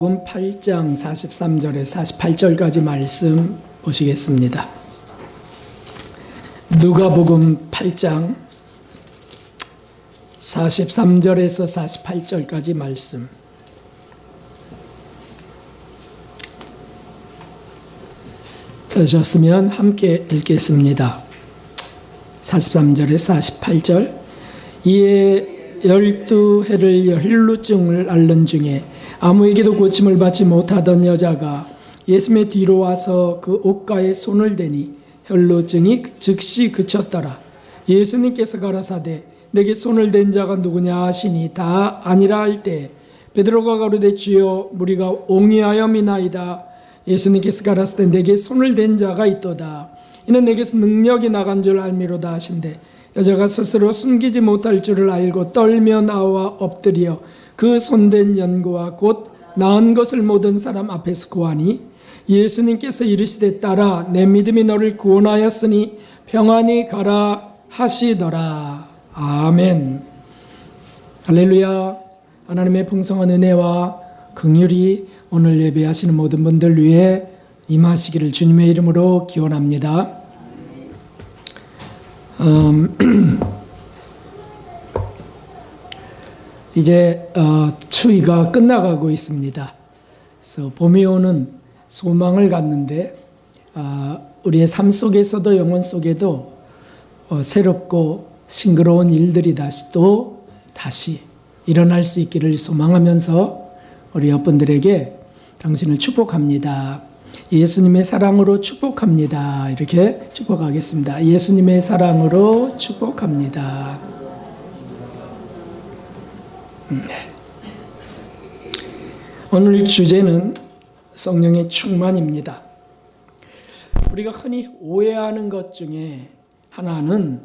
누가복음 8장 43절에 48절까지 말씀 보시겠습니다. 누가복음 8장 43절에서 48절까지 말씀. 찾으셨으면 함께 읽겠습니다. 43절에 48절. 이에 12해를 혈루증을 앓는 중에 아무에게도 고침을 받지 못하던 여자가 예수님의 뒤로 와서 그 옷가에 손을 대니 혈루증이 즉시 그쳤더라. 예수님께서 가라사대 내게 손을 댄 자가 누구냐 하시니 다 아니라 할 때 베드로가 가로되 주여 무리가 옹이하여미나이다. 예수님께서 가라사대 내게 손을 댄 자가 있도다. 이는 내게서 능력이 나간 줄 알미로다 하신대 여자가 스스로 숨기지 못할 줄을 알고 떨며 나와 엎드려 그 손댄 연고와 곧 나은 것을 모든 사람 앞에서 구하니 예수님께서 이르시되 딸아 내 믿음이 너를 구원하였으니 평안히 가라 하시더라. 아멘. 할렐루야. 하나님의 풍성한 은혜와 긍휼이 오늘 예배하시는 모든 분들 위해 임하시기를 주님의 이름으로 기원합니다. 이제 추위가 끝나가고 있습니다. 그래서 봄이 오는 소망을 갖는데 우리의 삶 속에서도 영혼 속에도 새롭고 싱그러운 일들이 다시 일어날 수 있기를 소망하면서 우리 여러분들에게 당신을 축복합니다. 예수님의 사랑으로 축복합니다. 이렇게 축복하겠습니다. 예수님의 사랑으로 축복합니다. 오늘 주제는 성령의 충만입니다. 우리가 흔히 오해하는 것 중에 하나는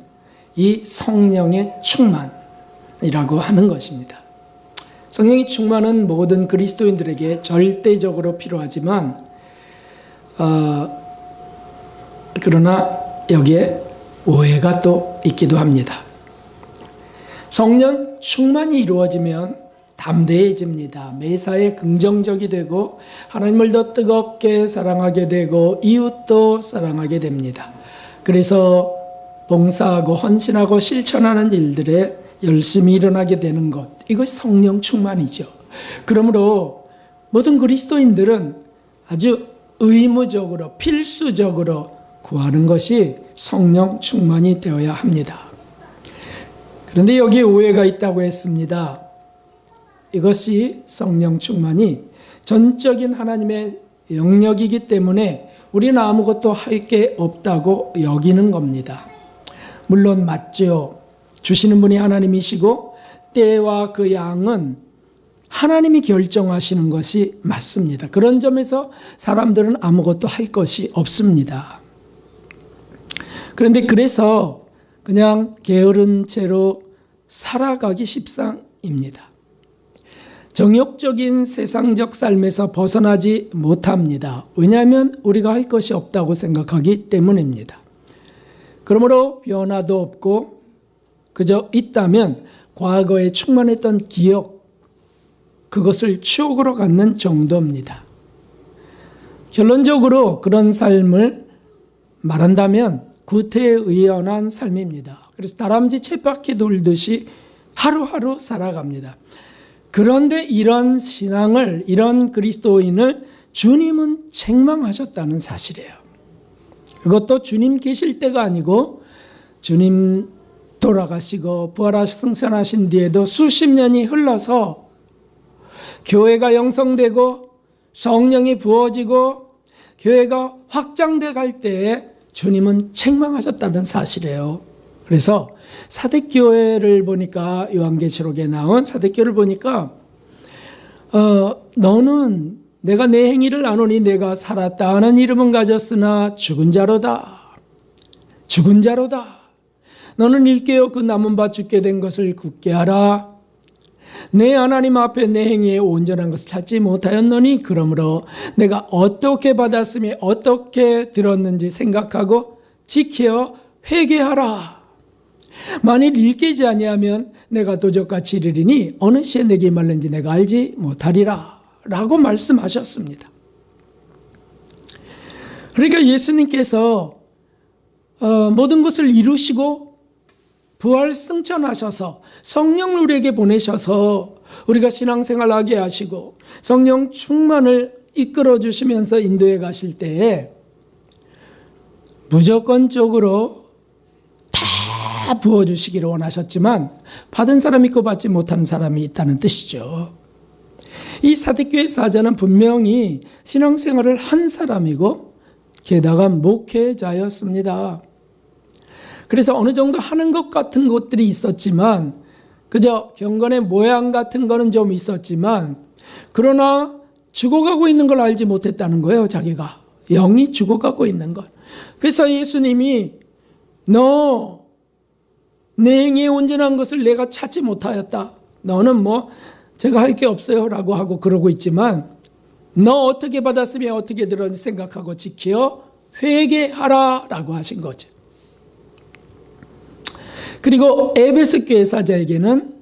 이 성령의 충만이라고 하는 것입니다. 성령의 충만은 모든 그리스도인들에게 절대적으로 필요하지만 그러나 여기에 오해가 또 있기도 합니다. 성령 충만이 이루어지면 담대해집니다. 매사에 긍정적이 되고 하나님을 더 뜨겁게 사랑하게 되고 이웃도 사랑하게 됩니다. 그래서 봉사하고 헌신하고 실천하는 일들에 열심히 일어나게 되는 것, 이것이 성령 충만이죠. 그러므로 모든 그리스도인들은 아주 의무적으로 필수적으로 구하는 것이 성령 충만이 되어야 합니다. 그런데 여기에 오해가 있다고 했습니다. 이것이 성령 충만이 전적인 하나님의 영역이기 때문에 우리는 아무것도 할 게 없다고 여기는 겁니다. 물론 맞죠. 주시는 분이 하나님이시고 때와 그 양은 하나님이 결정하시는 것이 맞습니다. 그런 점에서 사람들은 아무것도 할 것이 없습니다. 그런데 그래서 그냥 게으른 채로 살아가기 십상입니다. 정욕적인 세상적 삶에서 벗어나지 못합니다. 왜냐하면 우리가 할 것이 없다고 생각하기 때문입니다. 그러므로 변화도 없고 그저 있다면 과거에 충만했던 기억, 그것을 추억으로 갖는 정도입니다. 결론적으로 그런 삶을 말한다면 구태에 의연한 삶입니다. 그래서 다람쥐 쳇바퀴 돌듯이 하루하루 살아갑니다. 그런데 이런 신앙을, 이런 그리스도인을 주님은 책망하셨다는 사실이에요. 그것도 주님 계실 때가 아니고 주님 돌아가시고 부활하시 승천하신 뒤에도 수십 년이 흘러서 교회가 영성되고 성령이 부어지고 교회가 확장돼 갈 때에 주님은 책망하셨다는 사실이에요. 그래서 사대교회를 보니까 요한계시록에 나온 사대교회를 보니까 너는 내가 내 행위를 아노니 내가 살았다 하는 이름은 가졌으나 죽은 자로다. 죽은 자로다. 너는 일깨어 그 남은 바 죽게 된 것을 굳게 하라. 내 하나님 앞에 내 행위에 온전한 것을 찾지 못하였노니 그러므로 내가 어떻게 받았으며 어떻게 들었는지 생각하고 지켜 회개하라. 만일 일깨지 아니하면 내가 도적같이 이르리니 어느 시에 내게 말는지 내가 알지 못하리라. 라고 말씀하셨습니다. 그러니까 예수님께서 모든 것을 이루시고 부활 승천하셔서 성령을 우리에게 보내셔서 우리가 신앙생활하게 하시고 성령 충만을 이끌어 주시면서 인도해 가실 때에 무조건적으로 다 부어주시기를 원하셨지만 받은 사람이 있고 받지 못하는 사람이 있다는 뜻이죠. 이 사대교회 사자는 분명히 신앙생활을 한 사람이고 게다가 목회자였습니다. 그래서 어느 정도 하는 것 같은 것들이 있었지만 그저 경건의 모양 같은 거는 좀 있었지만 그러나 죽어가고 있는 걸 알지 못했다는 거예요. 자기가 영이 죽어가고 있는 것. 그래서 예수님이 너 내 영이 온전한 것을 내가 찾지 못하였다. 너는 뭐 제가 할 게 없어요 라고 하고 그러고 있지만 너 어떻게 받았으면 어떻게 들었는지 생각하고 지켜 회개하라 라고 하신 거죠. 그리고 에베소 교회 사자에게는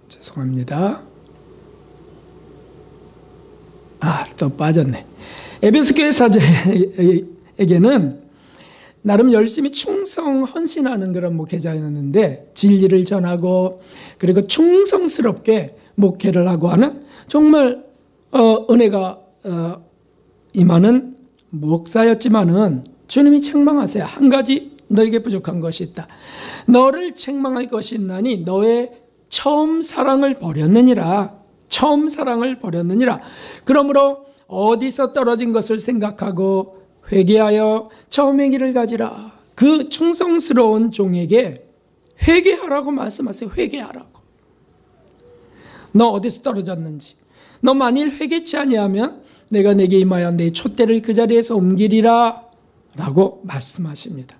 죄송합니다. 또 빠졌네. 에베소 교회 사자에게는 나름 열심히 충성 헌신하는 그런 목회자였는데 진리를 전하고 그리고 충성스럽게 목회를 하고 하는 정말 은혜가 임하는 목사였지만은 주님이 책망하세요. 한 가지 너에게 부족한 것이 있다. 너를 책망할 것이 있나니 너의 처음 사랑을 버렸느니라. 처음 사랑을 버렸느니라. 그러므로 어디서 떨어진 것을 생각하고 회개하여 처음의 길을 가지라. 그 충성스러운 종에게 회개하라고 말씀하세요. 회개하라고. 너 어디서 떨어졌는지. 너 만일 회개치 아니하면 내가 내게 임하여 내 촛대를 그 자리에서 옮기리라 라고 말씀하십니다.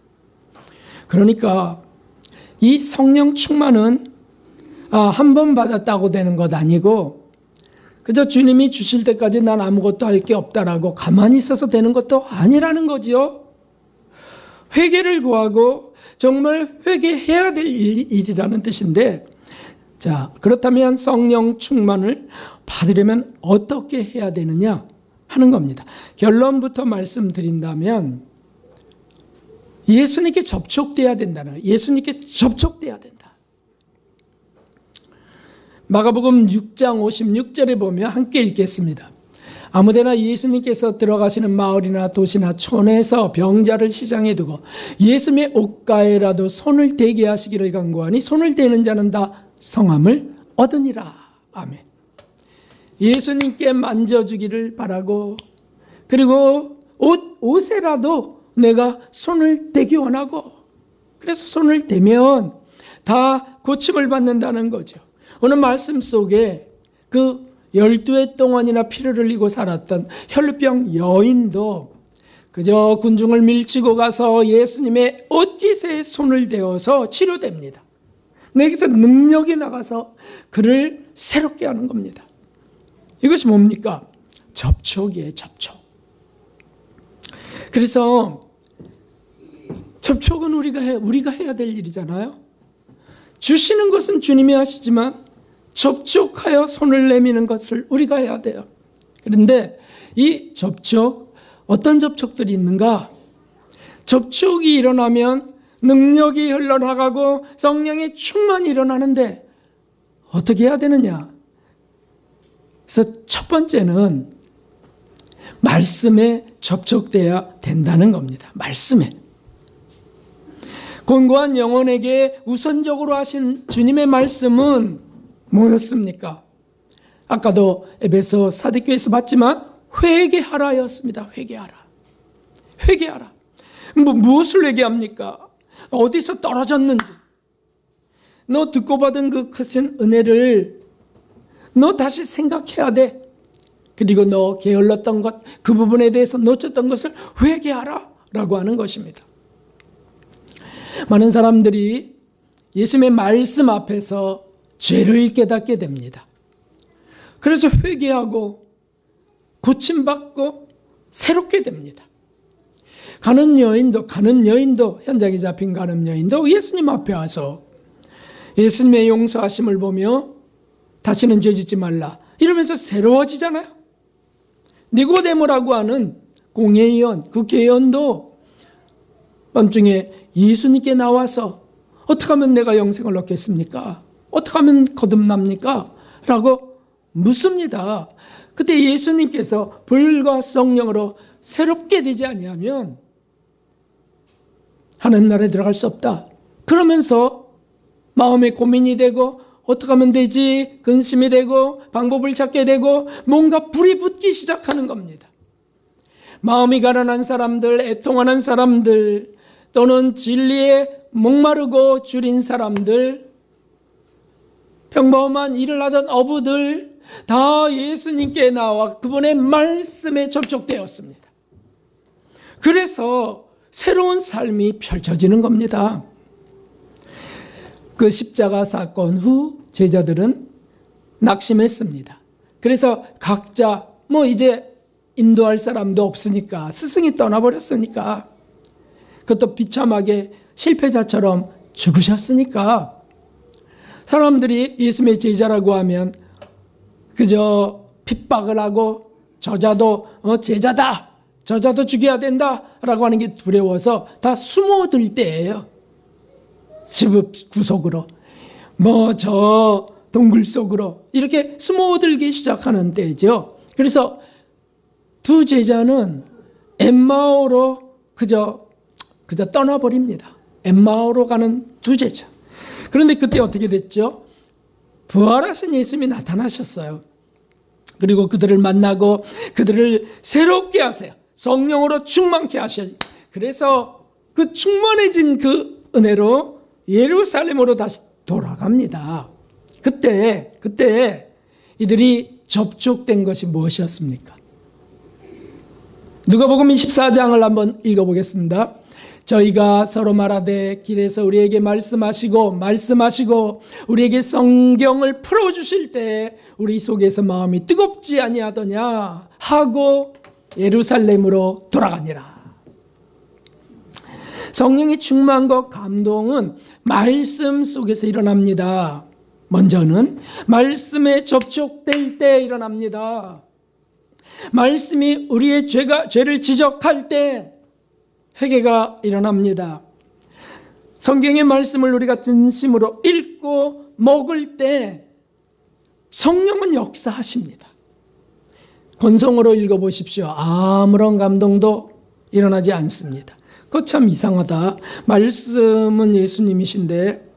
그러니까 이 성령 충만은 한 번 받았다고 되는 것 아니고 그저 주님이 주실 때까지 난 아무것도 할 게 없다라고 가만히 있어서 되는 것도 아니라는 거지요. 회개를 구하고 정말 회개해야 될 일이라는 뜻인데 자, 그렇다면 성령 충만을 받으려면 어떻게 해야 되느냐 하는 겁니다. 결론부터 말씀드린다면 예수님께 접촉돼야 된다는 거예요. 예수님께 접촉돼야 된다. 마가복음 6장 56절에 보면 함께 읽겠습니다. 아무데나 예수님께서 들어가시는 마을이나 도시나 촌에서 병자를 시장에 두고 예수님의 옷가에라도 손을 대게 하시기를 간구하니 손을 대는 자는 다 성함을 얻으니라. 아멘. 예수님께 만져주기를 바라고 그리고 옷에라도 내가 손을 대기 원하고 그래서 손을 대면 다 고침을 받는다는 거죠. 오늘 말씀 속에 그 12해 동안이나 피를 흘리고 살았던 혈루병 여인도 그저 군중을 밀치고 가서 예수님의 옷깃에 손을 대어서 치료됩니다. 내게서 능력이 나가서 그를 새롭게 하는 겁니다. 이것이 뭡니까? 접촉이에요. 접촉. 그래서 접촉은 우리가 해야 될 일이잖아요. 주시는 것은 주님이 하시지만 접촉하여 손을 내미는 것을 우리가 해야 돼요. 그런데 이 접촉, 어떤 접촉들이 있는가? 접촉이 일어나면 능력이 흘러나가고 성령의 충만이 일어나는데 어떻게 해야 되느냐? 그래서 첫 번째는 말씀에 접촉돼야 된다는 겁니다. 말씀에. 곤고한 영혼에게 우선적으로 하신 주님의 말씀은 뭐였습니까? 아까도 에베소 사대교회에서 봤지만 회개하라였습니다. 회개하라. 회개하라. 무엇을 회개합니까? 어디서 떨어졌는지. 너 듣고 받은 그 크신 은혜를 너 다시 생각해야 돼. 그리고 너 게을렀던 것, 그 부분에 대해서 놓쳤던 것을 회개하라 라고 하는 것입니다. 많은 사람들이 예수님의 말씀 앞에서 죄를 깨닫게 됩니다. 그래서 회개하고 고침받고 새롭게 됩니다. 가는 여인도 현장에 잡힌 가는 여인도 예수님 앞에 와서 예수님의 용서하심을 보며 다시는 죄 짓지 말라. 이러면서 새로워지잖아요. 니고데모라고 하는 공회의원, 그 개헌도 밤중에 예수님께 나와서 어떻게 하면 내가 영생을 얻겠습니까? 어떻게 하면 거듭납니까? 라고 묻습니다. 그때 예수님께서 불과 성령으로 새롭게 되지 아니하면 하나님 나라에 들어갈 수 없다. 그러면서 마음에 고민이 되고 어떻게 하면 되지? 근심이 되고 방법을 찾게 되고 뭔가 불이 붙기 시작하는 겁니다. 마음이 가난한 사람들, 애통하는 사람들, 또는 진리에 목마르고 줄인 사람들, 평범한 일을 하던 어부들 다 예수님께 나와 그분의 말씀에 접촉되었습니다. 그래서 새로운 삶이 펼쳐지는 겁니다. 그 십자가 사건 후 제자들은 낙심했습니다. 그래서 각자 이제 인도할 사람도 없으니까 스승이 떠나버렸으니까 그것도 비참하게 실패자처럼 죽으셨으니까 사람들이 예수님의 제자라고 하면 그저 핍박을 하고 저자도 제자다, 저자도 죽여야 된다라고 하는 게 두려워서 다 숨어들 때예요. 집 구석으로 저 동굴 속으로 이렇게 숨어들기 시작하는 때죠. 그래서 두 제자는 엠마오로 그저 떠나버립니다. 엠마오로 가는 두 제자. 그런데 그때 어떻게 됐죠? 부활하신 예수님이 나타나셨어요. 그리고 그들을 만나고 그들을 새롭게 하세요. 성령으로 충만케 하셔. 그래서 그 충만해진 그 은혜로 예루살렘으로 다시 돌아갑니다. 그때 이들이 접촉된 것이 무엇이었습니까? 누가복음 24장을 한번 읽어보겠습니다. 저희가 서로 말하되 길에서 우리에게 말씀하시고 우리에게 성경을 풀어주실 때 우리 속에서 마음이 뜨겁지 아니하더냐 하고 예루살렘으로 돌아가니라. 성령의 충만과 감동은 말씀 속에서 일어납니다. 먼저는 말씀에 접촉될 때 일어납니다. 말씀이 우리의 죄를 지적할 때 회개가 일어납니다. 성경의 말씀을 우리가 진심으로 읽고 먹을 때 성령은 역사하십니다. 건성으로 읽어보십시오. 아무런 감동도 일어나지 않습니다. 그거 참 이상하다. 말씀은 예수님이신데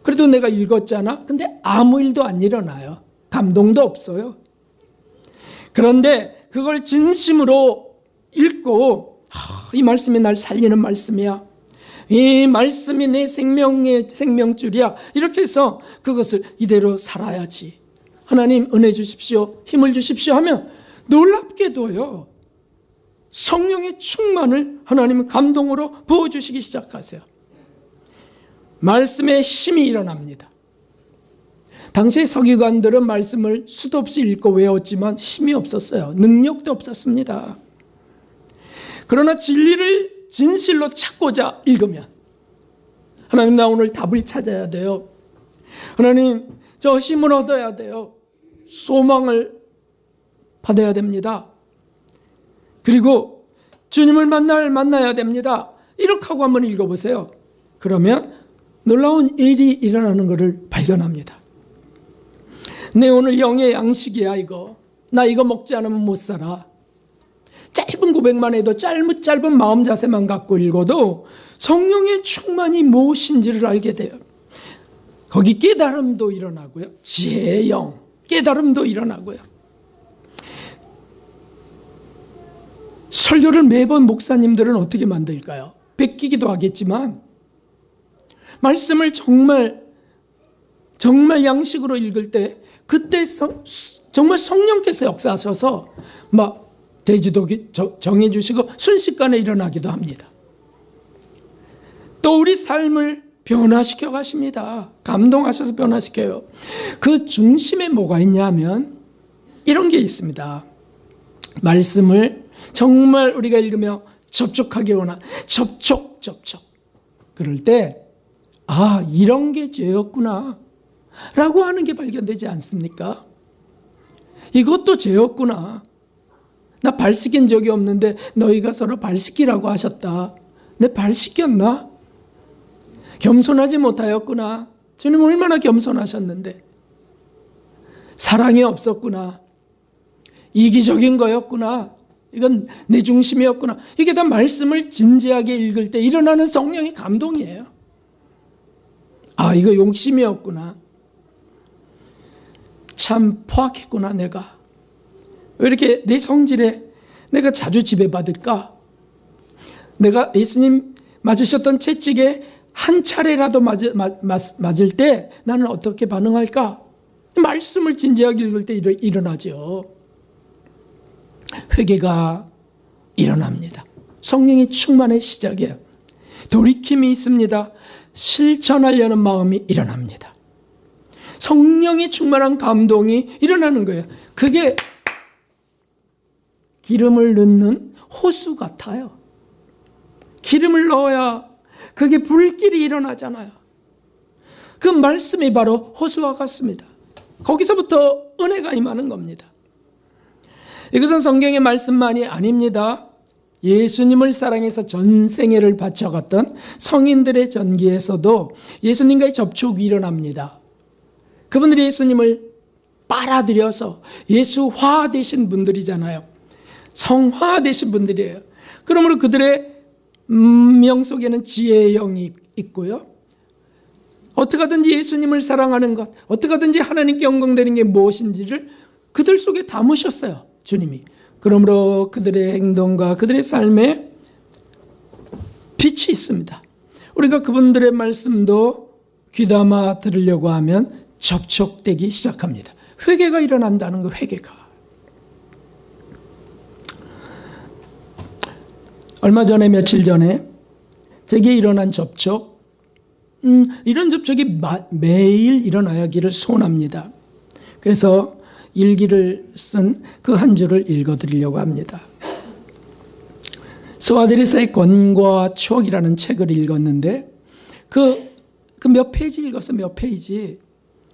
그래도 내가 읽었잖아. 근데 아무 일도 안 일어나요. 감동도 없어요. 그런데 그걸 진심으로 읽고 이 말씀이 날 살리는 말씀이야. 이 말씀이 내 생명의 생명줄이야. 이렇게 해서 그것을 이대로 살아야지. 하나님 은혜 주십시오. 힘을 주십시오 하면 놀랍게도요. 성령의 충만을 하나님은 감동으로 부어주시기 시작하세요. 말씀의 힘이 일어납니다. 당시의 서기관들은 말씀을 수도 없이 읽고 외웠지만 힘이 없었어요. 능력도 없었습니다. 그러나 진리를 진실로 찾고자 읽으면 하나님 나 오늘 답을 찾아야 돼요. 하나님 저 힘을 얻어야 돼요. 소망을 받아야 됩니다. 그리고 주님을 만나야 됩니다. 이렇게 하고 한번 읽어보세요. 그러면 놀라운 일이 일어나는 것을 발견합니다. 내 오늘 영의 양식이야 이거. 나 이거 먹지 않으면 못 살아. 짧은 고백만 해도 짧은 마음 자세만 갖고 읽어도 성령의 충만이 무엇인지를 알게 돼요. 거기 깨달음도 일어나고요. 지혜의 영, 깨달음도 일어나고요. 설교를 매번 목사님들은 어떻게 만들까요? 베끼기도 하겠지만 말씀을 정말 양식으로 읽을 때 그때 정말 성령께서 역사하셔서 막 대지도 정해주시고 순식간에 일어나기도 합니다. 또 우리 삶을 변화시켜 가십니다. 감동하셔서 변화시켜요. 그 중심에 뭐가 있냐면 이런 게 있습니다. 말씀을 정말 우리가 읽으며 접촉하기 원한 접촉. 그럴 때 이런 게 죄였구나. 라고 하는 게 발견되지 않습니까? 이것도 죄였구나. 나 발 씻긴 적이 없는데 너희가 서로 발 씻기라고 하셨다. 내 발 씻겼나? 겸손하지 못하였구나. 주님 얼마나 겸손하셨는데. 사랑이 없었구나. 이기적인 거였구나. 이건 내 중심이었구나. 이게 다 말씀을 진지하게 읽을 때 일어나는 성령의 감동이에요. 아, 이거 용심이었구나. 참 포악했구나 내가. 왜 이렇게 내 성질에 내가 자주 지배받을까? 내가 예수님 맞으셨던 채찍에 한 차례라도 맞을 때 나는 어떻게 반응할까? 말씀을 진지하게 읽을 때 일어나죠. 회개가 일어납니다. 성령의 충만의 시작이에요. 돌이킴이 있습니다. 실천하려는 마음이 일어납니다. 성령의 충만한 감동이 일어나는 거예요. 그게 기름을 넣는 호수 같아요. 기름을 넣어야 그게 불길이 일어나잖아요. 그 말씀이 바로 호수와 같습니다. 거기서부터 은혜가 임하는 겁니다. 이것은 성경의 말씀만이 아닙니다. 예수님을 사랑해서 전생애를 바쳐갔던 성인들의 전기에서도 예수님과의 접촉이 일어납니다. 그분들이 예수님을 빨아들여서 예수화 되신 분들이잖아요. 성화되신 분들이에요. 그러므로 그들의 명 속에는 지혜의 영이 있고요. 어떻게 하든지 예수님을 사랑하는 것, 어떻게 하든지 하나님께 영광되는 게 무엇인지를 그들 속에 담으셨어요. 주님이. 그러므로 그들의 행동과 그들의 삶에 빛이 있습니다. 우리가 그분들의 말씀도 귀담아 들으려고 하면 접촉되기 시작합니다. 회개가 일어난다는 거, 회개가. 얼마 전에, 며칠 전에 제게 일어난 접촉, 이런 접촉이 매일 일어나기를 소원합니다. 그래서 일기를 쓴 그 한 줄을 읽어드리려고 합니다. 스와데르사의 권과 추억이라는 책을 읽었는데 그 몇 페이지 읽었어, 몇 페이지.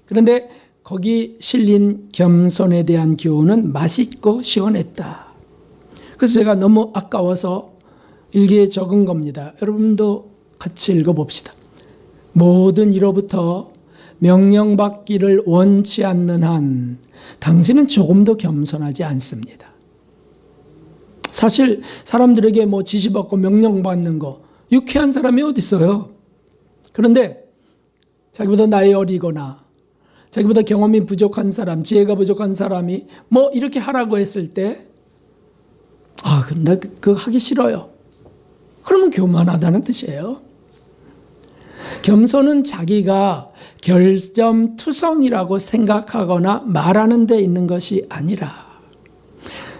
그런데 거기 실린 겸손에 대한 교훈은 맛있고 시원했다. 그래서 제가 너무 아까워서 일기에 적은 겁니다. 여러분도 같이 읽어봅시다. 모든 이로부터 명령받기를 원치 않는 한 당신은 조금도 겸손하지 않습니다. 사실 사람들에게 뭐 지시받고 명령받는 거 유쾌한 사람이 어디 있어요? 그런데 자기보다 나이 어리거나 자기보다 경험이 부족한 사람, 지혜가 부족한 사람이 뭐 이렇게 하라고 했을 때 나 그거 하기 싫어요. 그러면 교만하다는 뜻이에요. 겸손은 자기가 결점투성이라고 생각하거나 말하는 데 있는 것이 아니라,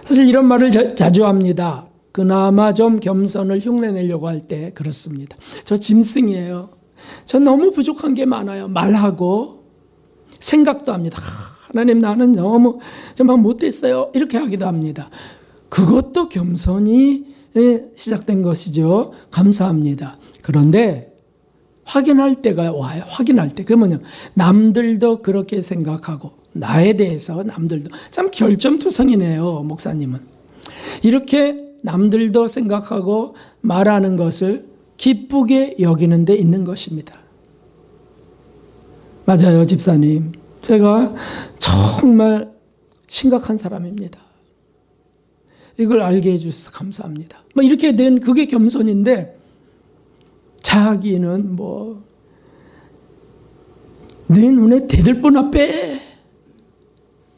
사실 이런 말을 자주 합니다. 그나마 좀 겸손을 흉내내려고 할 때 그렇습니다. 저 짐승이에요. 저 너무 부족한 게 많아요. 말하고 생각도 합니다. 하나님, 나는 너무 정말 못됐어요. 이렇게 하기도 합니다. 그것도 겸손이 시작된 것이죠. 감사합니다. 그런데 확인할 때가 와요. 확인할 때. 그러면요, 남들도 그렇게 생각하고 나에 대해서 남들도 참 결점투성이네요. 목사님은 이렇게 남들도 생각하고 말하는 것을 기쁘게 여기는 데 있는 것입니다. 맞아요, 집사님. 제가 정말 심각한 사람입니다. 이걸 알게 해주셔서 감사합니다. 뭐 이렇게 된 그게 겸손인데, 자기는 뭐 내 눈에 대들보 앞에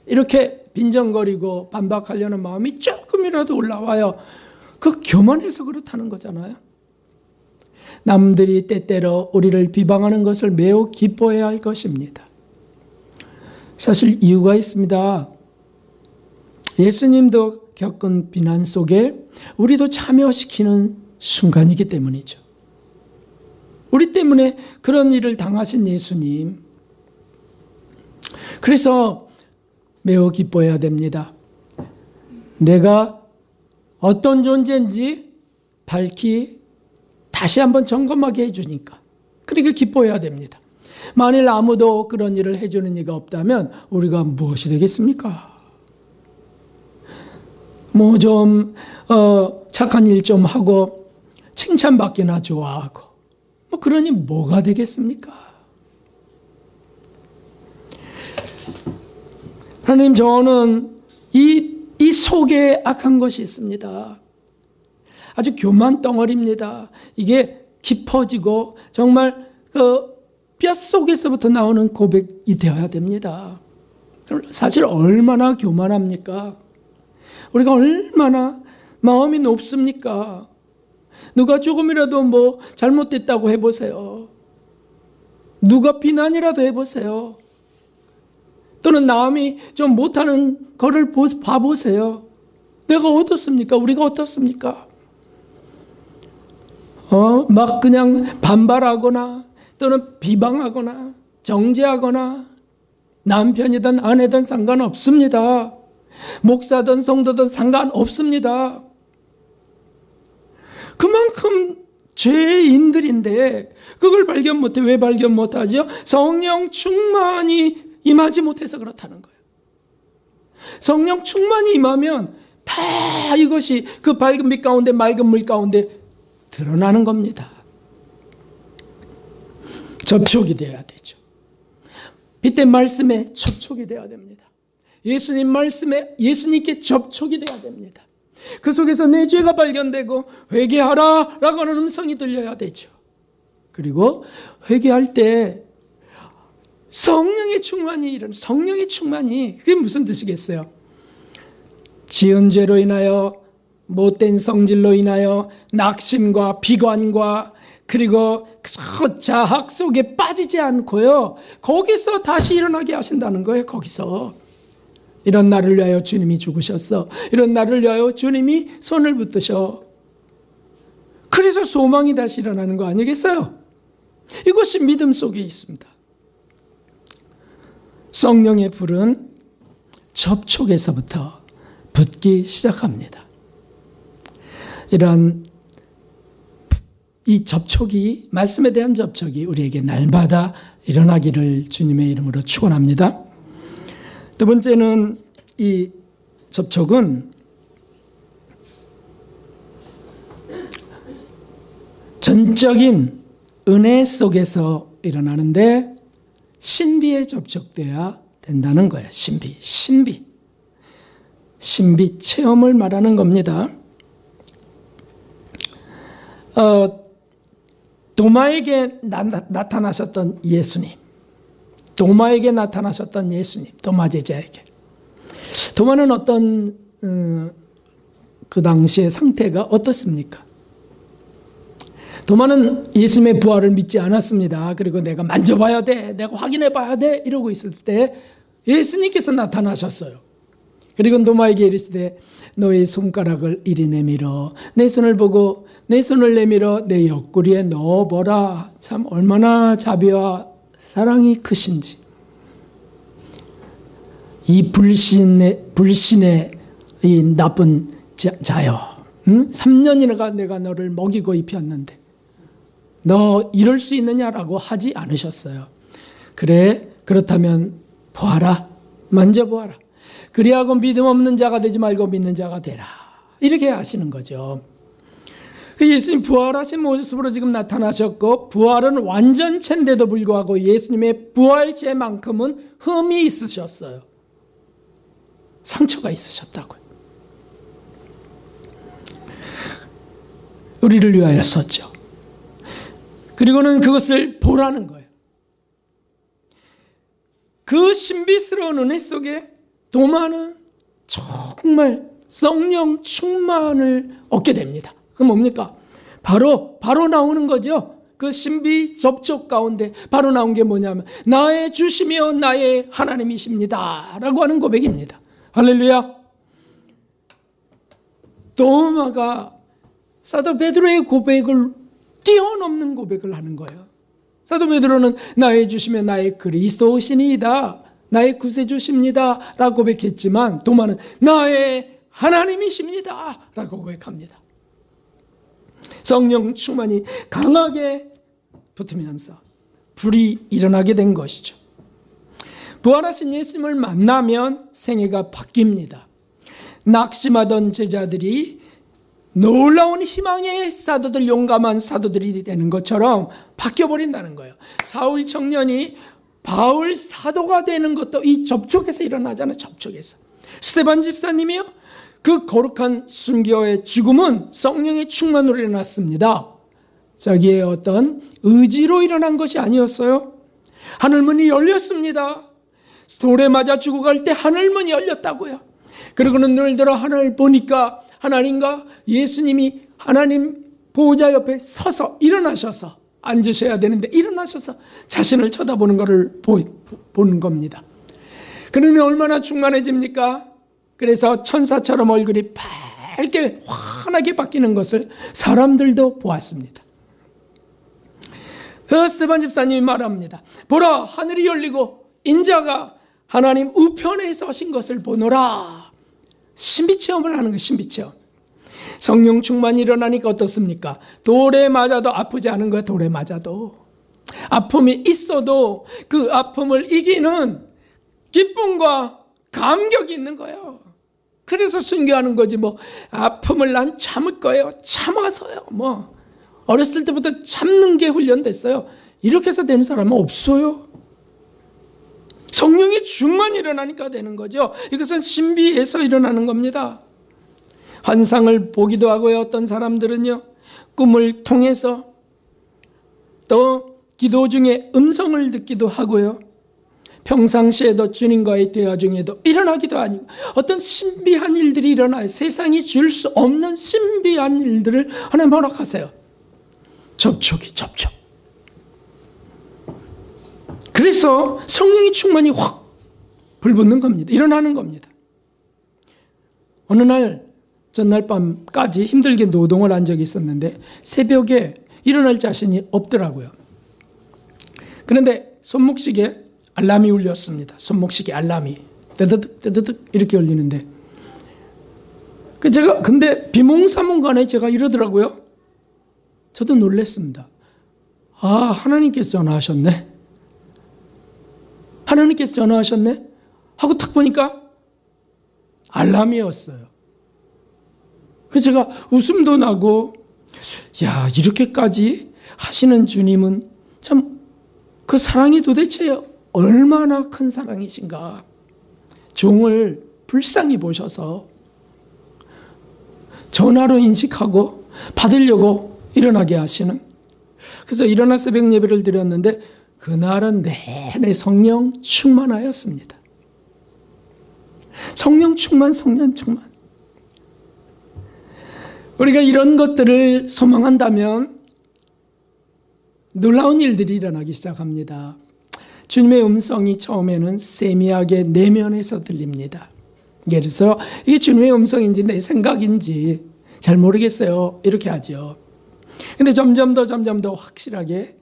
이렇게 빈정거리고 반박하려는 마음이 조금이라도 올라와요. 그 교만해서 그렇다는 거잖아요. 남들이 때때로 우리를 비방하는 것을 매우 기뻐해야 할 것입니다. 사실 이유가 있습니다. 예수님도 겪은 비난 속에 우리도 참여시키는 순간이기 때문이죠. 우리 때문에 그런 일을 당하신 예수님. 그래서 매우 기뻐해야 됩니다. 내가 어떤 존재인지 밝히 다시 한번 점검하게 해주니까. 그러니까 기뻐해야 됩니다. 만일 아무도 그런 일을 해주는 이가 없다면 우리가 무엇이 되겠습니까? 뭐 좀 착한 일 좀 하고 칭찬받기나 좋아하고 뭐 그러니 뭐가 되겠습니까? 하나님, 저는 이 속에 악한 것이 있습니다. 아주 교만 덩어리입니다. 이게 깊어지고 정말 그 뼛속에서부터 나오는 고백이 되어야 됩니다. 사실 얼마나 교만합니까? 우리가 얼마나 마음이 높습니까? 누가 조금이라도 뭐 잘못됐다고 해보세요. 누가 비난이라도 해보세요. 또는 남이 좀 못하는 거를 봐보세요. 내가 어떻습니까? 우리가 어떻습니까? 막 그냥 반발하거나 또는 비방하거나 정죄하거나 남편이든 아내든 상관없습니다. 목사든 성도든 상관없습니다. 그만큼 죄인들인데 그걸 발견 못해. 왜 발견 못하죠? 성령 충만이 임하지 못해서 그렇다는 거예요. 성령 충만이 임하면 다 이것이 그 밝은 빛 가운데 맑은 물 가운데 드러나는 겁니다. 접촉이 돼야 되죠. 빛된 말씀에 접촉이 돼야 됩니다. 예수님 말씀에 예수님께 접촉이 돼야 됩니다. 그 속에서 내 죄가 발견되고 회개하라 라고 하는 음성이 들려야 되죠. 그리고 회개할 때 성령의 충만이 일어나는, 성령의 충만이 그게 무슨 뜻이겠어요? 지은 죄로 인하여 못된 성질로 인하여 낙심과 비관과 그리고 그 자학 속에 빠지지 않고요, 거기서 다시 일어나게 하신다는 거예요. 거기서 이런 나를 위하여 주님이 죽으셨어, 이런 나를 위하여 주님이 손을 붙드셔. 그래서 소망이 다시 일어나는 거 아니겠어요? 이것이 믿음 속에 있습니다. 성령의 불은 접촉에서부터 붙기 시작합니다. 이러한 이 접촉이, 말씀에 대한 접촉이 우리에게 날마다 일어나기를 주님의 이름으로 축원합니다. 두 번째는 이 접촉은 전적인 은혜 속에서 일어나는데 신비에 접촉돼야 된다는 거예요. 신비 체험을 말하는 겁니다. 도마에게 나타나셨던 예수님, 도마에게 나타나셨던 예수님, 도마 제자에게. 도마는 어떤 그 당시의 상태가 어떻습니까? 도마는 예수님의 부활을 믿지 않았습니다. 그리고 내가 만져봐야 돼, 내가 확인해 봐야 돼 이러고 있을 때 예수님께서 나타나셨어요. 그리고 도마에게 이르시되 너의 손가락을 이리 내밀어 내 손을 보고 내 손을 내밀어 내 옆구리에 넣어보라. 참 얼마나 자비와 사랑이 크신지. 이 불신의 이 나쁜 자여, 3년이나 내가 너를 먹이고 입혔는데 너 이럴 수 있느냐라고 하지 않으셨어요. 그래, 그렇다면 보아라, 만져보아라. 그리하고 믿음 없는 자가 되지 말고 믿는 자가 되라. 이렇게 하시는 거죠. 예수님 부활하신 모습으로 지금 나타나셨고, 부활은 완전체인데도 불구하고 예수님의 부활체만큼은 흠이 있으셨어요. 상처가 있으셨다고요. 우리를 위하여 썼죠. 그리고는 그것을 보라는 거예요. 그 신비스러운 은혜 속에 도마는 정말 성령 충만을 얻게 됩니다. 그럼 뭡니까? 바로 나오는 거죠. 그 신비 접촉 가운데 바로 나온 게 뭐냐면 나의 주시며 나의 하나님이십니다 라고 하는 고백입니다. 할렐루야. 도마가 사도 베드로의 고백을 뛰어넘는 고백을 하는 거예요. 사도 베드로는 나의 주시며 나의 그리스도시니이다, 나의 구세주십니다 라고 고백했지만 도마는 나의 하나님이십니다 라고 고백합니다. 성령 충만이 강하게 붙으면서 불이 일어나게 된 것이죠. 부활하신 예수님을 만나면 생애가 바뀝니다. 낙심하던 제자들이 놀라운 희망의 사도들, 용감한 사도들이 되는 것처럼 바뀌어버린다는 거예요. 사울 청년이 바울 사도가 되는 것도 이 접촉에서 일어나잖아요. 접촉에서. 스데반 집사님이요, 그 거룩한 순교의 죽음은 성령의 충만으로 일어났습니다. 자기의 어떤 의지로 일어난 것이 아니었어요. 하늘문이 열렸습니다. 돌에 맞아 죽어갈 때 하늘문이 열렸다고요. 그리고는 눈을 들어 하늘을 보니까 하나님과 예수님이 하나님 보호자 옆에 서서 일어나셔서, 앉으셔야 되는데 일어나셔서 자신을 쳐다보는 것을 보는 겁니다. 그러니 얼마나 충만해집니까? 그래서 천사처럼 얼굴이 밝게 환하게 바뀌는 것을 사람들도 보았습니다. 스데반 집사님이 말합니다. 보라, 하늘이 열리고 인자가 하나님 우편에 서신 것을 보노라. 신비체험을 하는 거예요. 신비체험. 성령 충만이 일어나니까 어떻습니까? 돌에 맞아도 아프지 않은 거예요. 돌에 맞아도. 아픔이 있어도 그 아픔을 이기는 기쁨과 감격이 있는 거예요. 그래서 순교하는 거지. 뭐 아픔을 난 참을 거예요. 참아서요. 뭐 어렸을 때부터 참는 게 훈련됐어요. 이렇게 해서 되는 사람은 없어요. 성령의 충만이 일어나니까 되는 거죠. 이것은 신비에서 일어나는 겁니다. 환상을 보기도 하고요. 어떤 사람들은요, 꿈을 통해서 또 기도 중에 음성을 듣기도 하고요. 평상시에도 주님과의 대화 중에도 일어나기도 하고 어떤 신비한 일들이 일어나요. 세상이 줄 수 없는 신비한 일들을 하나님 허락하세요. 접촉이 접촉. 그래서 성령의 충만이 확 불붙는 겁니다. 일어나는 겁니다. 어느 날 전날 밤까지 힘들게 노동을 한 적이 있었는데 새벽에 일어날 자신이 없더라고요. 그런데 손목시계 알람이 울렸습니다. 손목시계 알람이 뜨드득 뜨드득 이렇게 울리는데 제가 근데 비몽사몽간에 제가 이러더라고요. 저도 놀랐습니다. 아, 하나님께서 전화하셨네. 하나님께서 전화하셨네 하고 탁 보니까 알람이었어요. 그래서 제가 웃음도 나고, 야, 이렇게까지 하시는 주님은 참 그 사랑이 도대체 얼마나 큰 사랑이신가. 종을 불쌍히 보셔서 전화로 인식하고 받으려고 일어나게 하시는. 그래서 일어나 새벽 예배를 드렸는데 그날은 내내 성령 충만하였습니다. 성령 충만, 성령 충만. 우리가 이런 것들을 소망한다면 놀라운 일들이 일어나기 시작합니다. 주님의 음성이 처음에는 세미하게 내면에서 들립니다. 그래서 이게 주님의 음성인지 내 생각인지 잘 모르겠어요. 이렇게 하죠. 근데 점점 더 확실하게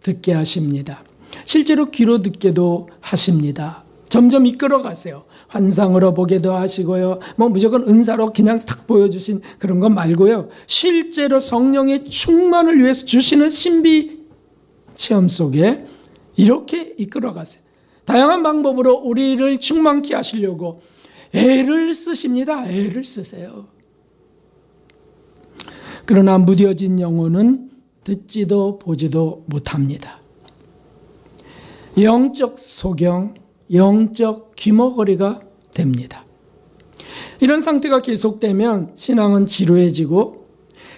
듣게 하십니다. 실제로 귀로 듣게도 하십니다. 점점 이끌어 가세요. 환상으로 보게도 하시고요. 뭐 무조건 은사로 그냥 탁 보여주신 그런 건 말고요. 실제로 성령의 충만을 위해서 주시는 신비 체험 속에 이렇게 이끌어 가세요. 다양한 방법으로 우리를 충만케 하시려고 애를 쓰십니다. 애를 쓰세요. 그러나 무뎌진 영혼은 듣지도 보지도 못합니다. 영적 소경, 영적 귀머거리가 됩니다. 이런 상태가 계속되면 신앙은 지루해지고,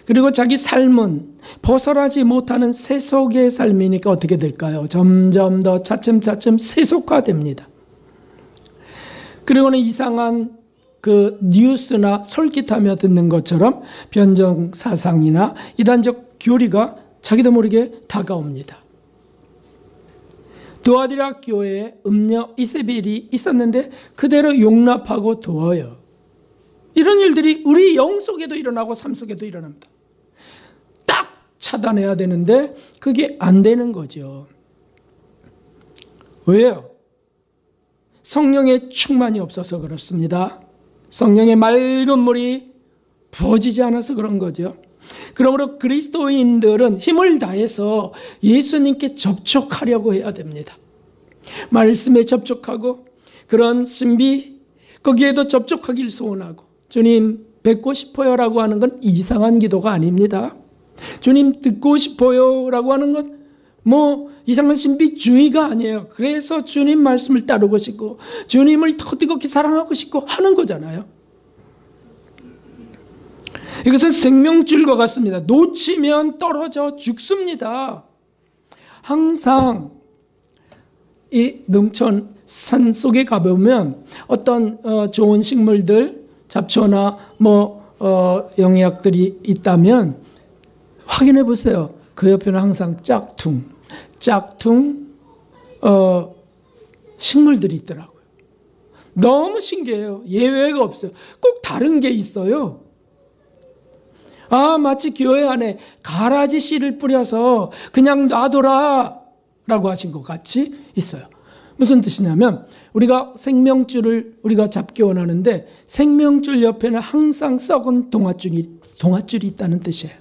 그리고 자기 삶은 벗어나지 못하는 세속의 삶이니까 어떻게 될까요? 점점 더 차츰차츰 세속화됩니다. 그리고는 이상한 그 뉴스나 솔깃하며 듣는 것처럼 변정 사상이나 이단적 교리가 자기도 모르게 다가옵니다. 두아디라 교회에 음녀 이세벨이 있었는데 그대로 용납하고 두어요. 이런 일들이 우리 영 속에도 일어나고 삶 속에도 일어납니다. 딱 차단해야 되는데 그게 안 되는 거죠. 왜요? 성령의 충만이 없어서 그렇습니다. 성령의 맑은 물이 부어지지 않아서 그런 거죠. 그러므로 그리스도인들은 힘을 다해서 예수님께 접촉하려고 해야 됩니다. 말씀에 접촉하고 그런 신비 거기에도 접촉하길 소원하고 주님 뵙고 싶어요라고 하는 건 이상한 기도가 아닙니다. 주님 듣고 싶어요라고 하는 건 이상한 신비주의가 아니에요. 그래서 주님 말씀을 따르고 싶고 주님을 더 뜨겁게 사랑하고 싶고 하는 거잖아요. 이것은 생명줄과 같습니다. 놓치면 떨어져 죽습니다. 항상 이 농촌 산 속에 가보면 어떤 좋은 식물들, 잡초나 영약들이 있다면 확인해 보세요. 그 옆에는 항상 짝퉁 식물들이 있더라고요. 너무 신기해요. 예외가 없어요. 꼭 다른 게 있어요. 마치 교회 안에 가라지 씨를 뿌려서 그냥 놔둬라 라고 하신 것 같이 있어요. 무슨 뜻이냐면 우리가 생명줄을 우리가 잡기 원하는데 생명줄 옆에는 항상 썩은 동아줄이 있다는 뜻이에요.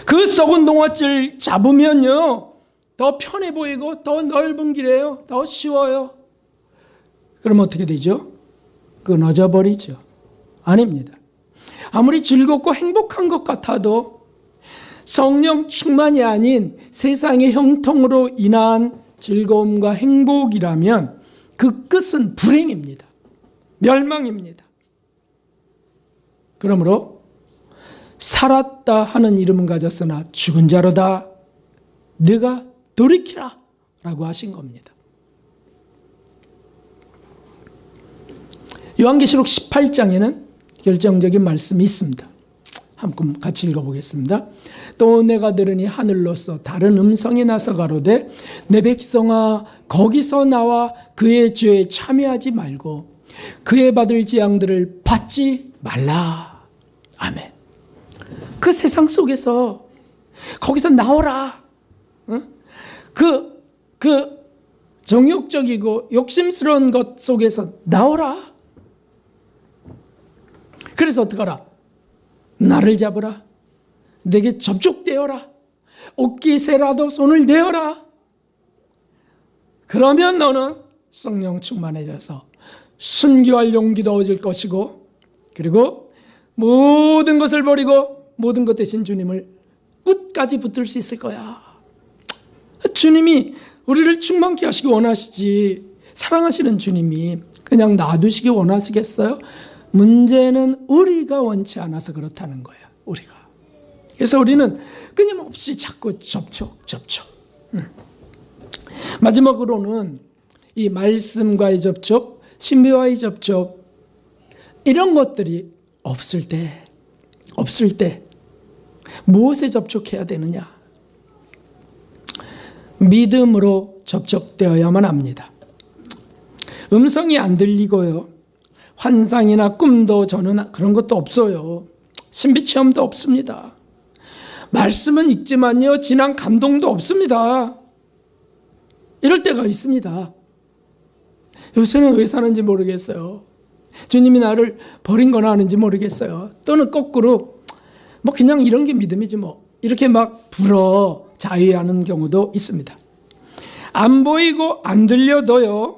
그 썩은 동아줄 잡으면요 더 편해 보이고 더 넓은 길이에요. 더 쉬워요. 그럼 어떻게 되죠? 끊어져 버리죠. 아닙니다. 아무리 즐겁고 행복한 것 같아도 성령 충만이 아닌 세상의 형통으로 인한 즐거움과 행복이라면 그 끝은 불행입니다. 멸망입니다. 그러므로 살았다 하는 이름은 가졌으나 죽은 자로다 네가 돌이키라 라고 하신 겁니다. 요한계시록 18장에는 결정적인 말씀이 있습니다. 한번 같이 읽어보겠습니다. 또 내가 들으니 하늘로서 다른 음성이 나서 가로되 내 백성아 거기서 나와 그의 죄에 참여하지 말고 그의 받을 재앙들을 받지 말라. 아멘. 그 세상 속에서 거기서 나오라. 그 정욕적이고 욕심스러운 것 속에서 나오라. 그래서 어떡하라? 나를 잡으라. 내게 접촉되어라. 옷깃에라도 손을 대어라. 그러면 너는 성령 충만해져서 순교할 용기도 얻을 것이고 그리고 모든 것을 버리고 모든 것 대신 주님을 끝까지 붙들 수 있을 거야. 주님이 우리를 충만케 하시기 원하시지 사랑하시는 주님이 그냥 놔두시기 원하시겠어요? 문제는 우리가 원치 않아서 그렇다는 거예요. 우리가. 그래서 우리는 끊임없이 자꾸 접촉. 마지막으로는 이 말씀과의 접촉, 신비와의 접촉 이런 것들이 없을 때 무엇에 접촉해야 되느냐? 믿음으로 접촉되어야만 합니다. 음성이 안 들리고요. 환상이나 꿈도 저는 그런 것도 없어요. 신비체험도 없습니다. 말씀은 읽지만요. 진한 감동도 없습니다. 이럴 때가 있습니다. 요새는 왜 사는지 모르겠어요. 주님이 나를 버린 거나 하는지 모르겠어요. 또는 거꾸로 그냥 이런 게 믿음이지 이렇게 막 불어 자위하는 경우도 있습니다. 안 보이고 안 들려도요.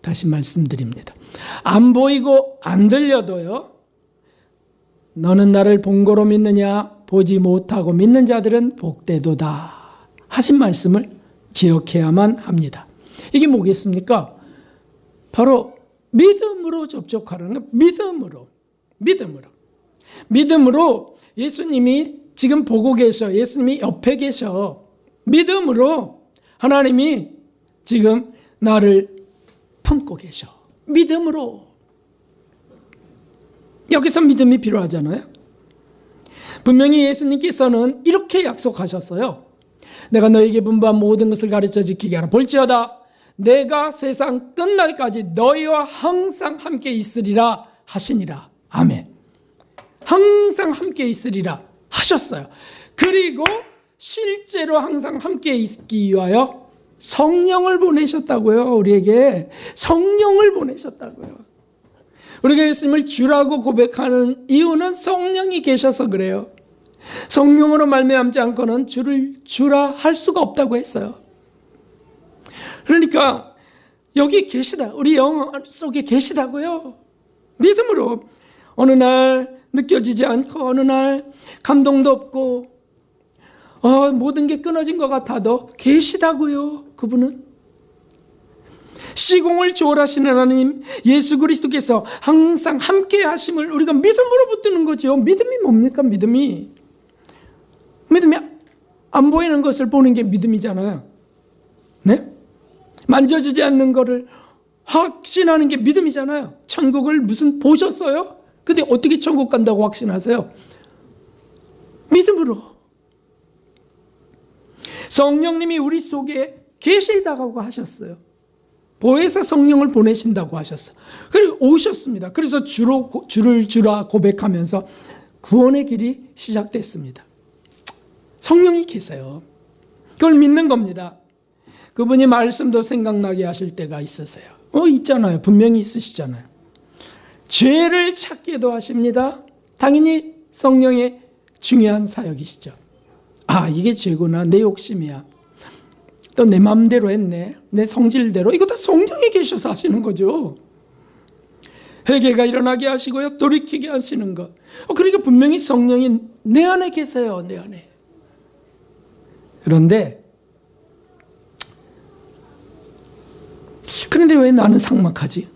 다시 말씀드립니다. 안 보이고 안 들려도요. 너는 나를 본 거로 믿느냐? 보지 못하고 믿는 자들은 복되도다. 하신 말씀을 기억해야만 합니다. 이게 뭐겠습니까? 바로 믿음으로 접촉하라는 거예요. 믿음으로 예수님이 지금 보고 계셔. 예수님이 옆에 계셔. 믿음으로 하나님이 지금 나를 품고 계셔. 믿음으로. 여기서 믿음이 필요하잖아요. 분명히 예수님께서는 이렇게 약속하셨어요. 내가 너에게 분부한 모든 것을 가르쳐 지키게 하라. 볼지어다 내가 세상 끝날까지 너희와 항상 함께 있으리라 하시니라. 아멘. 항상 함께 있으리라 하셨어요. 그리고 실제로 항상 함께 있기 위하여 성령을 보내셨다고요. 우리에게 성령을 보내셨다고요. 우리가 예수님을 주라고 고백하는 이유는 성령이 계셔서 그래요. 성령으로 말미암지 않고는 주를 주라 할 수가 없다고 했어요. 그러니까 여기 계시다, 우리 영 속에 계시다고요. 믿음으로 어느 날 느껴지지 않고 어느 날 감동도 없고 모든 게 끊어진 것 같아도 계시다고요. 그분은 시공을 초월하시는 하나님 예수 그리스도께서 항상 함께 하심을 우리가 믿음으로 붙드는 거죠. 믿음이 뭡니까? 믿음이 안 보이는 것을 보는 게 믿음이잖아요. 네? 만져지지 않는 것을 확신하는 게 믿음이잖아요. 천국을 무슨 보셨어요? 근데 어떻게 천국 간다고 확신하세요? 믿음으로. 성령님이 우리 속에 계시다고 하셨어요. 보혜사 성령을 보내신다고 하셨어요. 그리고 오셨습니다. 그래서 주를 주라 고백하면서 구원의 길이 시작됐습니다. 성령이 계세요. 그걸 믿는 겁니다. 그분이 말씀도 생각나게 하실 때가 있으세요. 있잖아요. 분명히 있으시잖아요. 죄를 찾게도 하십니다. 당연히 성령의 중요한 사역이시죠. 이게 죄구나. 내 욕심이야. 또 내 마음대로 했네. 내 성질대로. 이거 다 성령이 계셔서 하시는 거죠. 회개가 일어나게 하시고요. 돌이키게 하시는 것. 그러니까 분명히 성령이 내 안에 계세요. 내 안에. 그런데 왜 나는 삭막하지?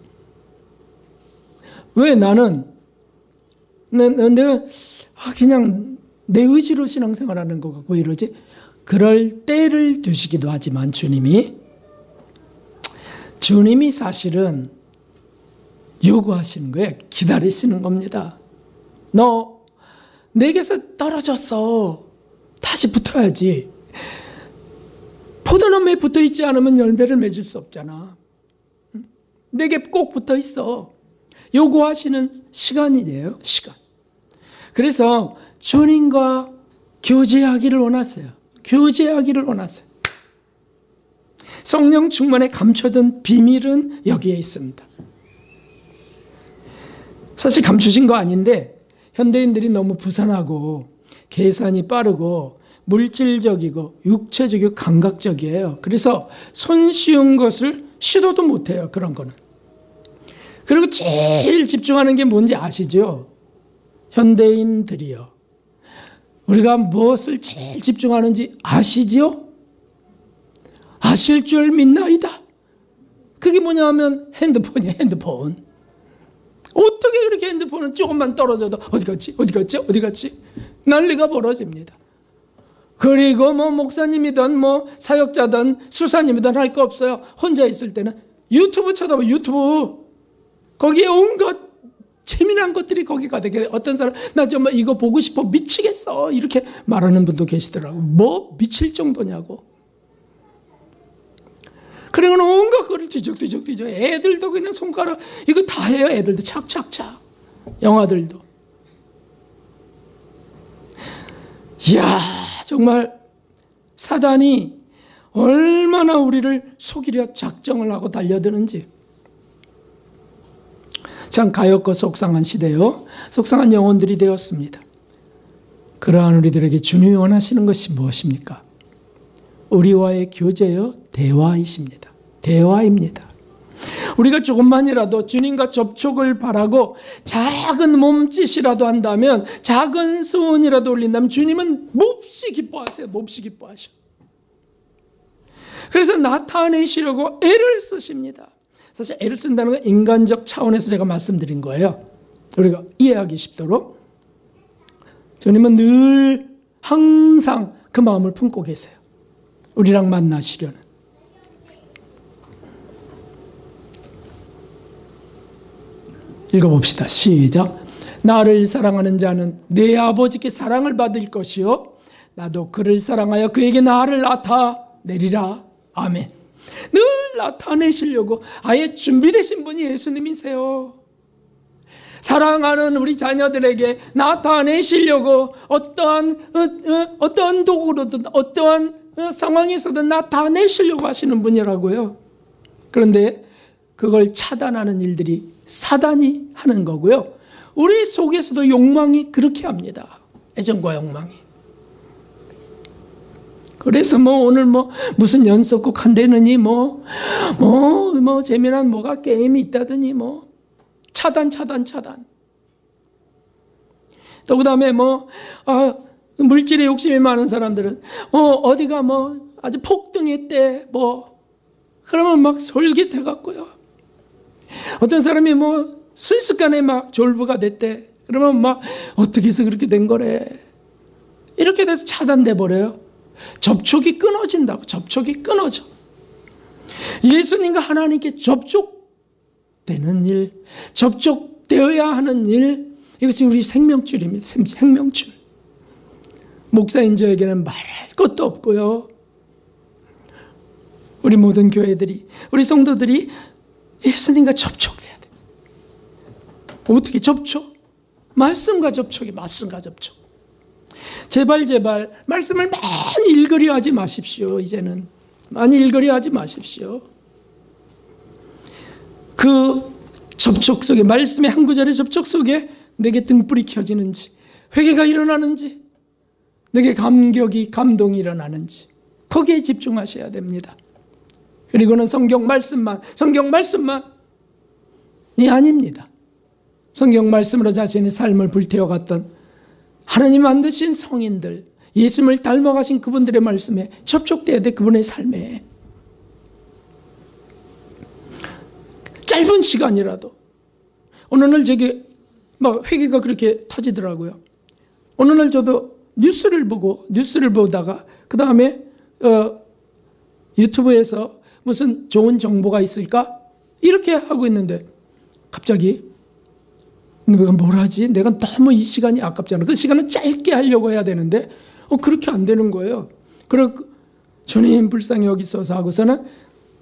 왜 나는 내가 그냥 내 의지로 신앙생활하는 것 같고 이러지? 그럴 때를 두시기도 하지만 주님이 사실은 요구하시는 거예요. 기다리시는 겁니다. 너 내게서 떨어졌어. 다시 붙어야지. 포도나무에 붙어있지 않으면 열매를 맺을 수 없잖아. 내게 꼭 붙어있어. 요구하시는 시간이에요. 시간. 그래서 주님과 교제하기를 원하세요. 교제하기를 원하세요. 성령 충만에 감춰둔 비밀은 여기에 있습니다. 사실 감추신 거 아닌데 현대인들이 너무 부산하고 계산이 빠르고 물질적이고 육체적이고 감각적이에요. 그래서 손쉬운 것을 시도도 못해요. 그런 거는. 그리고 제일 집중하는 게 뭔지 아시죠? 현대인들이요. 우리가 무엇을 제일 집중하는지 아시죠? 아실 줄 믿나이다. 그게 뭐냐 하면 핸드폰이에요. 핸드폰. 어떻게 그렇게 핸드폰은 조금만 떨어져도 어디 갔지? 난리가 벌어집니다. 그리고 목사님이든 사역자든 수사님이든 할 거 없어요. 혼자 있을 때는 유튜브 쳐다봐. 유튜브. 거기에 온갖 재미난 것들이 거기 가득해. 어떤 사람 나 정말 이거 보고 싶어 미치겠어 이렇게 말하는 분도 계시더라고. 미칠 정도냐고. 그리고 온갖 거를 뒤적뒤적 애들도 그냥 손가락 이거 다 해요. 애들도 착착착. 영화들도. 이야 정말 사단이 얼마나 우리를 속이려 작정을 하고 달려드는지. 참 가엾고 속상한 시대요. 속상한 영혼들이 되었습니다. 그러한 우리들에게 주님이 원하시는 것이 무엇입니까? 우리와의 교제요, 대화이십니다. 대화입니다. 우리가 조금만이라도 주님과 접촉을 바라고 작은 몸짓이라도 한다면, 작은 소원이라도 올린다면 주님은 몹시 기뻐하세요. 몹시 기뻐하셔. 그래서 나타내시려고 애를 쓰십니다. 사실 애를 쓴다는 건 인간적 차원에서 제가 말씀드린 거예요. 우리가 이해하기 쉽도록. 주님은 늘 항상 그 마음을 품고 계세요. 우리랑 만나시려는. 읽어봅시다. 시작. 나를 사랑하는 자는 내 아버지께 사랑을 받을 것이요 나도 그를 사랑하여 그에게 나를 나타내리라. 아멘. 늘 나타내시려고 아예 준비되신 분이 예수님이세요. 사랑하는 우리 자녀들에게 나타내시려고 어떠한 도구로든 어떠한 상황에서든 나타내시려고 하시는 분이라고요. 그런데 그걸 차단하는 일들이 사단이 하는 거고요. 우리 속에서도 욕망이 그렇게 합니다. 애정과 욕망이. 그래서 오늘 무슨 연속곡 한다느니 재미난 뭐가 게임이 있다더니 차단. 또 그다음에 물질에 욕심이 많은 사람들은 어디가 아주 폭등했대 그러면 막 솔깃해 갖고요. 어떤 사람이 순식간에 막 졸부가 됐대. 그러면 막 어떻게 해서 그렇게 된 거래. 이렇게 돼서 차단돼 버려요. 접촉이 끊어진다고. 접촉이 끊어져. 예수님과 하나님께 접촉되는 일, 접촉되어야 하는 일, 이것이 우리 생명줄입니다. 생명줄. 목사인 저에게는 말할 것도 없고요. 우리 모든 교회들이, 우리 성도들이 예수님과 접촉돼야 돼. 어떻게 접촉? 말씀과 접촉이 말씀과 접촉. 제발 말씀을 많이 읽으려 하지 마십시오. 이제는 많이 읽으려 하지 마십시오. 그 접촉 속에, 말씀의 한 구절의 접촉 속에 내게 등불이 켜지는지, 회개가 일어나는지, 내게 감동이 일어나는지 거기에 집중하셔야 됩니다. 그리고는 성경 말씀만이 아닙니다. 성경 말씀으로 자신의 삶을 불태워갔던 하나님 만드신 성인들, 예수님을 닮아가신 그분들의 말씀에 접촉돼야 돼. 그분의 삶에 짧은 시간이라도. 어느 날 회개가 그렇게 터지더라고요. 어느 날 저도 뉴스를 보다가 그 다음에 유튜브에서 무슨 좋은 정보가 있을까? 이렇게 하고 있는데 갑자기 내가 뭘 하지? 내가 너무 이 시간이 아깝잖아. 그 시간은 짧게 하려고 해야 되는데 그렇게 안 되는 거예요. 그리고 주님 불쌍히 여기소서 하고서는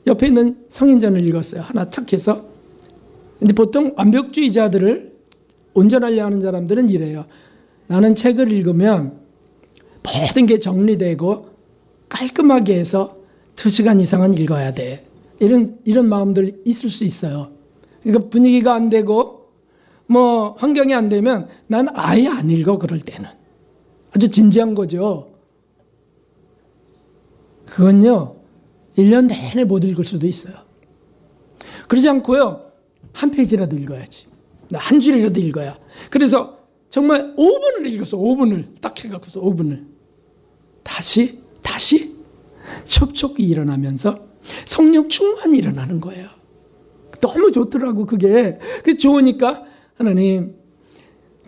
옆에 있는 성인전을 읽었어요. 하나 착해서. 근데 보통 완벽주의자들을 운전하려 하는 사람들은 이래요. 나는 책을 읽으면 모든 게 정리되고 깔끔하게 해서 2시간 이상은 읽어야 돼. 이런 마음들 있을 수 있어요. 그러니까 분위기가 안 되고 환경이 안 되면 난 아예 안 읽어. 그럴 때는 아주 진지한 거죠. 그건요 1년 내내 못 읽을 수도 있어요. 그러지 않고요 한 페이지라도 읽어야지. 한 줄이라도 읽어야. 그래서 정말 5분을 읽었어. 5분을 딱 해갖고서 5분을 다시 접촉이 일어나면서 성령 충만이 일어나는 거예요. 너무 좋더라고 그게. 그래서 좋으니까 하나님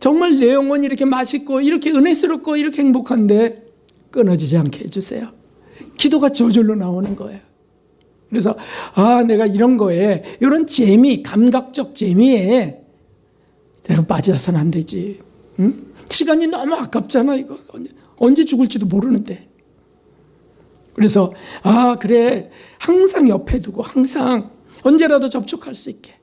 정말 내 영혼이 이렇게 맛있고 이렇게 은혜스럽고 이렇게 행복한데 끊어지지 않게 해주세요. 기도가 저절로 나오는 거예요. 그래서 내가 이런 거에 이런 재미, 감각적 재미에 내가 빠져서는 안 되지. 응? 시간이 너무 아깝잖아. 이거 언제 죽을지도 모르는데. 그래서 그래 항상 옆에 두고 항상 언제라도 접촉할 수 있게.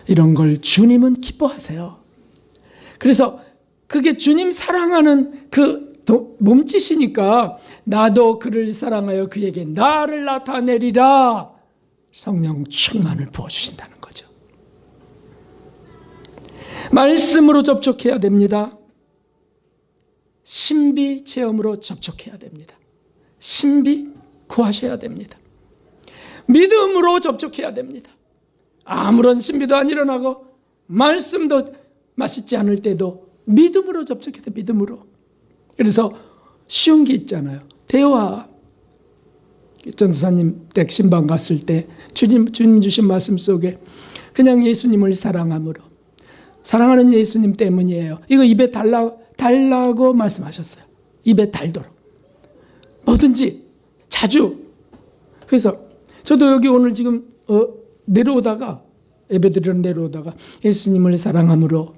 이런 걸 주님은 기뻐하세요. 그래서 그게 주님 사랑하는 그 몸짓이니까 나도 그를 사랑하여 그에게 나를 나타내리라. 성령 충만을 부어주신다는 거죠. 말씀으로 접촉해야 됩니다. 신비 체험으로 접촉해야 됩니다. 신비 구하셔야 됩니다. 믿음으로 접촉해야 됩니다. 아무런 신비도 안 일어나고 말씀도 맛있지 않을 때도 믿음으로 접촉해야 돼. 믿음으로. 그래서 쉬운 게 있잖아요. 대화. 전도사님 댁 신방 갔을 때 주님 주신 말씀 속에 그냥 예수님을 사랑함으로, 사랑하는 예수님 때문이에요. 이거 입에 달라고 말씀하셨어요. 입에 달도록. 뭐든지 자주. 그래서 저도 여기 오늘 지금 내려오다가 예배드리러 내려오다가 예수님을 사랑함으로,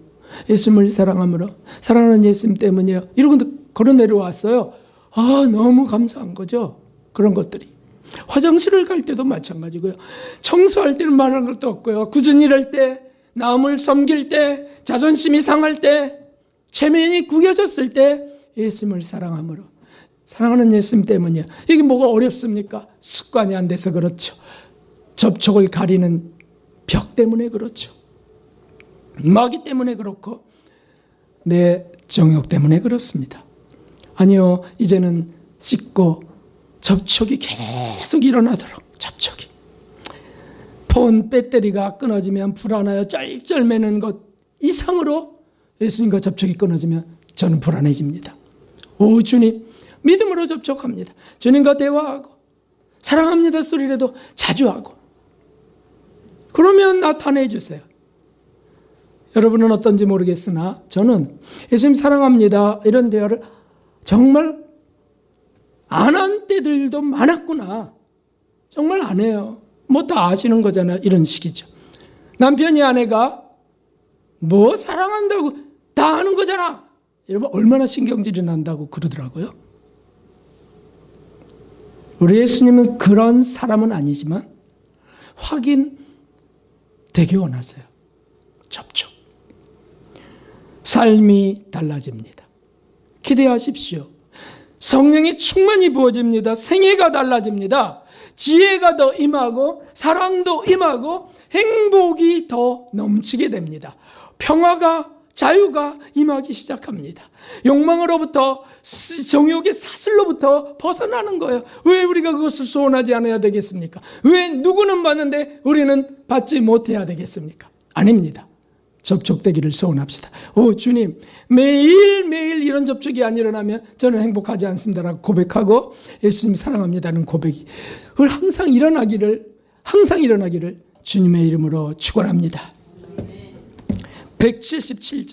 예수님을 사랑함으로, 사랑하는 예수님 때문이에요. 이러고 걸어 내려왔어요. 너무 감사한 거죠. 그런 것들이. 화장실을 갈 때도 마찬가지고요. 청소할 때는 말할 것도 없고요. 꾸준히 일할 때, 남을 섬길 때, 자존심이 상할 때, 체면이 구겨졌을 때 예수님을 사랑함으로, 사랑하는 예수님 때문이에요. 이게 뭐가 어렵습니까? 습관이 안 돼서 그렇죠. 접촉을 가리는 벽 때문에 그렇죠. 마귀 때문에 그렇고 내 정욕 때문에 그렇습니다. 아니요, 이제는 씻고 접촉이 계속 일어나도록 접촉이. 폰 배터리가 끊어지면 불안하여 쩔쩔매는 것 이상으로 예수님과 접촉이 끊어지면 저는 불안해집니다. 오 주님, 믿음으로 접촉합니다. 주님과 대화하고 사랑합니다 소리라도 자주 하고 그러면 나타내 주세요. 여러분은 어떤지 모르겠으나 저는 예수님 사랑합니다 이런 대화를 정말 안 한 때들도 많았구나. 정말 안 해요. 뭐 다 아시는 거잖아요. 이런 식이죠. 남편이 아내가 뭐 사랑한다고 다 하는 거잖아. 여러분 얼마나 신경질이 난다고 그러더라고요. 우리 예수님은 그런 사람은 아니지만 확인 되게 원하세요. 접촉. 삶이 달라집니다. 기대하십시오. 성령이 충만히 부어집니다. 생애가 달라집니다. 지혜가 더 임하고 사랑도 임하고 행복이 더 넘치게 됩니다. 평화가 자유가 임하기 시작합니다. 욕망으로부터 정욕의 사슬로부터 벗어나는 거예요. 왜 우리가 그것을 소원하지 않아야 되겠습니까? 왜 누구는 받는데 우리는 받지 못해야 되겠습니까? 아닙니다. 접촉되기를 소원합시다. 오 주님, 매일매일 이런 접촉이 안 일어나면 저는 행복하지 않습니다라고 고백하고 예수님 사랑합니다는 고백이 항상 일어나기를 주님의 이름으로 축원합니다. 177장